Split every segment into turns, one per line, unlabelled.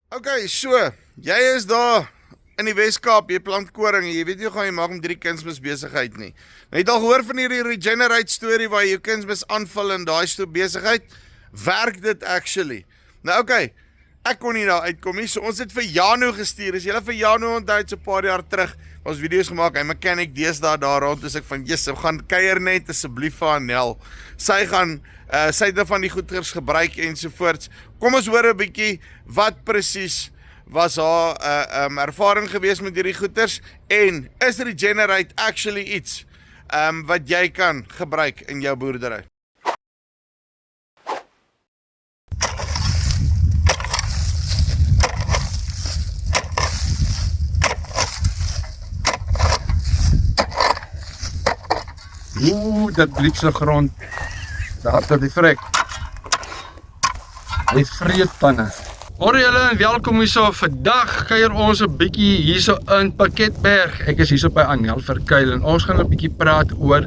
Okay, so, jy is daar in die Weskaap, jy plant koring en jy weet nie hoe gaan jy maak om drie kunsmis besigheid nie. Nou, jy het al gehoor van hierdie Regenerate storie waar jy jou kunsmis aanvul in daai stoep besigheid? Werk dit actually? Nou okay, ek kon nie daar uitkom nie, so ons het vir Jano gestuur. As julle vir Jano onthou, so 'n paar jaar terug, ons video's gemaak, hy mechanic deesdae daar rond, dus ek van, yes, gaan kuier net asseblief vir Anel. Sy gaan sy het van die goeders gebruik ensovoorts. Kom ons hoor 'n bietjie wat presies was haar ervaring gewees met hierdie goeders en is Regenerate actually iets wat jy kan gebruik in jou boerdery?
Dat bliksige grond, daar tot die vrek. Die vreedpanne. Hoi julle en welkom hierso. Vandag kuier ons 'n bietjie hierso in Pakketberg. Ek is hierso by Anel Verkuil en ons gaan 'n bietjie praat oor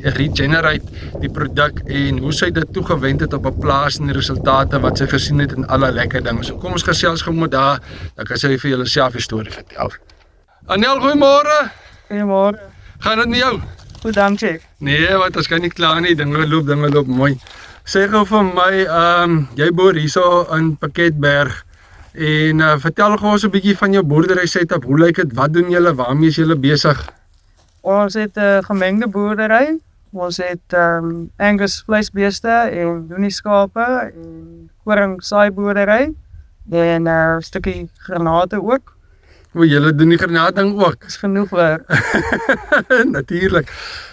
Regenerate, die produk en hoe sy dit toegewend het op 'n plaas en die resultate wat sy gesien het en alle lekker dinge. So kom ons gesels gou met daar, dan kan sy vir julle self die storie vertel. Anel, goeiemôre.
Goeiemôre.
Gaan dit met jou?
Goed, dankie.
Nee, wat ons kan nie klaar nie, dinge loop mooi. Sê gou vir my, jy boer hierso in Pakketberg en vertel gou ons 'n bietjie van jou boerdery setup. Hoe lyk dit? Wat doen julle? Waarmee is julle besig?
Ons het 'n gemengde boerdery. Ons het Angus vleisbeeste en doenie skape en koring saaiboerdery en 'n stukkie granate ook.
O, julle doen die granatding ook.
Dis genoeg werk.
Natuurlik.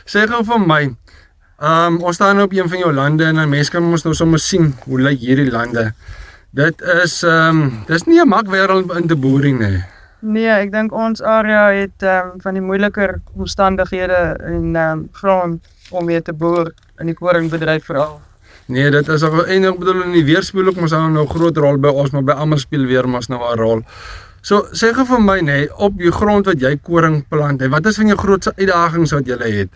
Sê gou vir my, ons staan nou op een van jou lande en mense kan ons nou sommer sien hoe lyk hierdie lande. Dit is dis nie 'n makwêreld in te boer nie.
Nee, ek dink ons area het van die moeiliker omstandighede en grond om mee te boer in die koringbedryf veral.
Nee, dit is al en ek bedoel in die weerspieël ook mos nou 'n groot rol by ons, maar by almal speel weer mos nou 'n rol. So sê gou vir my nee, op die grond wat jy koring plant, wat is van jou grootste uitdagings wat jy het?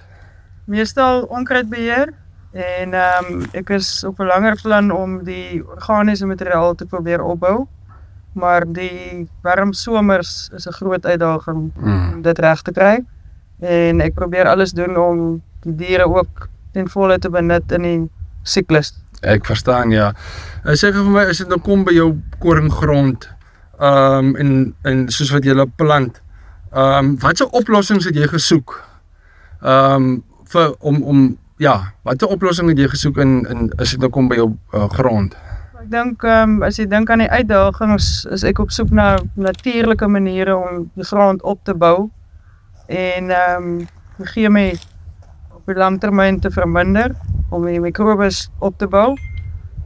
Meestal onkruidbeheer en ek is op 'n langer plan om die organiese materiaal te probeer opbou. Maar die warm somers is 'n groot uitdaging om dit reg te kry. En ek probeer alles doen om die diere ook ten volle te benut in die siklus.
Ek verstaan, ja. Sê gou vir my, as dit nou kom by jou koringgrond, en soos wat jy plant, watse oplossings het jy gesoek? Watse oplossing het jy gesoek in as dit nou kom by jou grond?
Ek dink as jy dink aan die uitdagings, is ek op soek na natuurlike maniere om die grond op te bou en gee my op die langtermyn te verminder om die mikrobes op te bou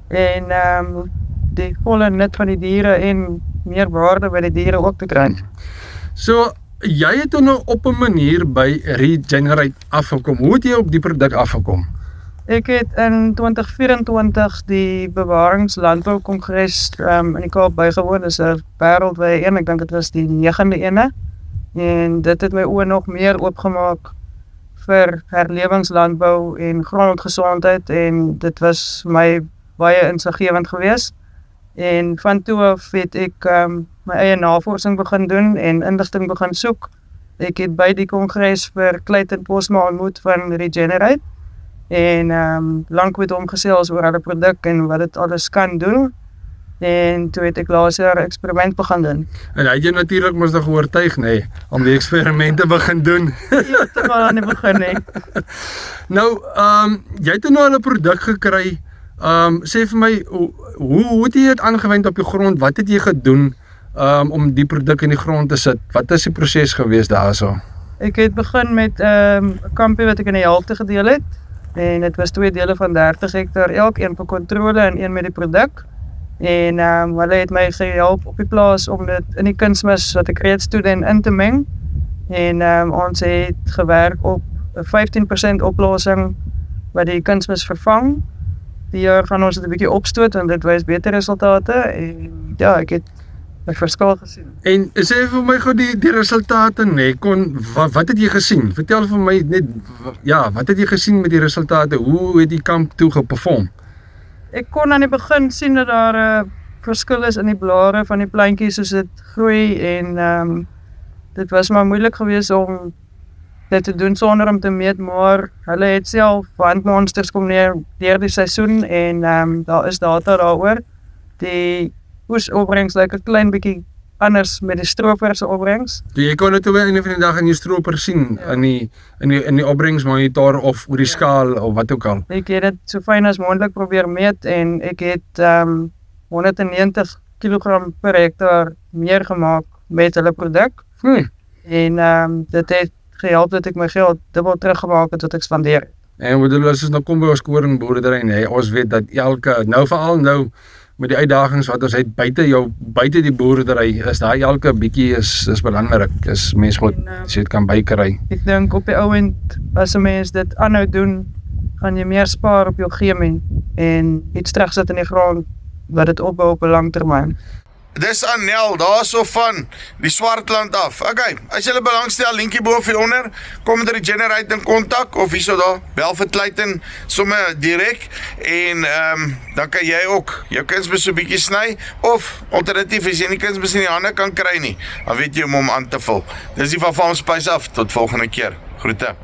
en die volle nut van die diere en meer waarde by die diere ook te kry.
So, jy het nou op 'n manier by Regenerate afgekom. Hoe het jy op die produk afgekom?
Ek het in 2024 die Bewaringslandboukongres in die Kaap bygewoon. Dis 'n wêreldwye een, ek dink dit was die 9de ene. En dit het my oë nog meer oopgemaak vir herlewingslandbou en grondgesondheid en dit was my baie insiggewend geweest. En van toe af het ek my eie navorsing begin doen en inligting begin soek. Ek het by die kongres vir Clayton Posma ontmoet van Regenerate en lank met hom gesels oor hulle produk en wat dit alles kan doen. En toe het ek laas jaar 'n eksperiment begin doen.
En hy het jy natuurlik mos nog oortuig, nee, om die eksperimente begin doen.
Heeltemal aan die begin, nee.
Nou, jy het nou al 'n produk gekry. Sê vir my, hoe het jy dit aangewend op die grond? Wat het jy gedoen om die produk in die grond te sit? Wat is die proses gewees daarso?
Ek het begin met 'n kampie wat ek in die helfte gedeel het. En dit was 2 dele van 30 hektaar elk, een vir kontrole en een met die produk. En hulle het my gehelp op die plaas om dit in die kunsmis wat ek reeds toeden in te meng. En ons het gewerk op 'n 15% oplossing wat die kunsmis vervang. Die jaar gaan ons dit 'n bietjie opstoot en dit wys beter resultate en ja, ek het 'n verskil gesien.
En sê vir my gou die resultate, nee, wat het jy gesien? Vertel vir my net, ja, wat het jy gesien met die resultate? Hoe het die kamp toe geperform?
Ek kon aan die begin sien dat daar 'n verskil is in die blare van die plantjies soos dit groei en dit was maar moeilik geweest om dit te doen sonder om te meet, maar hulle het self handmonsters kom neer deur die seisoen en daar is data daaroor. Die oesopbrengs lyk 'n klein bietjie anders met die stroper se opbrengs.
Jy kon dit op die einde van die dag in jou stroper sien, in die opbrengsmonitor of oor die skaal of wat ook al.
Ek het dit so fyn as moontlik probeer meet en ek het 190 kg per hektaar meer gemaak met hulle produk. En dit het gehelp dat ek my geld dubbel teruggemaak het wat ek spandeer het.
En bedoel, as ons nou kom by ons koringboerdery, nee, ons weet dat veral nou met die uitdagings wat ons het buite die boerdery, is daai elke bietjie is belangrik. Is mens moet as jy dit kan bykry.
Ek dink op die ouend as 'n mens dit aanhou doen, gaan jy meer spaar op jou chemie en iets terugsit in die grond wat dit opbou op 'n lang termyn.
Dis Annel, daarso van die Swartland af. Okay, as jy belangstel, linkie bo of hieronder, kom met Regenerate in kontak of hierso daar, bel vir Clayton sommer direk en dan kan jy ook jou kunsmis so bietjie sny of alternatief as jy nie kunsmis in die hande kan kry nie, dan weet jy om hom aan te vul. Dis die van Farm Spice af, tot volgende keer. Groete.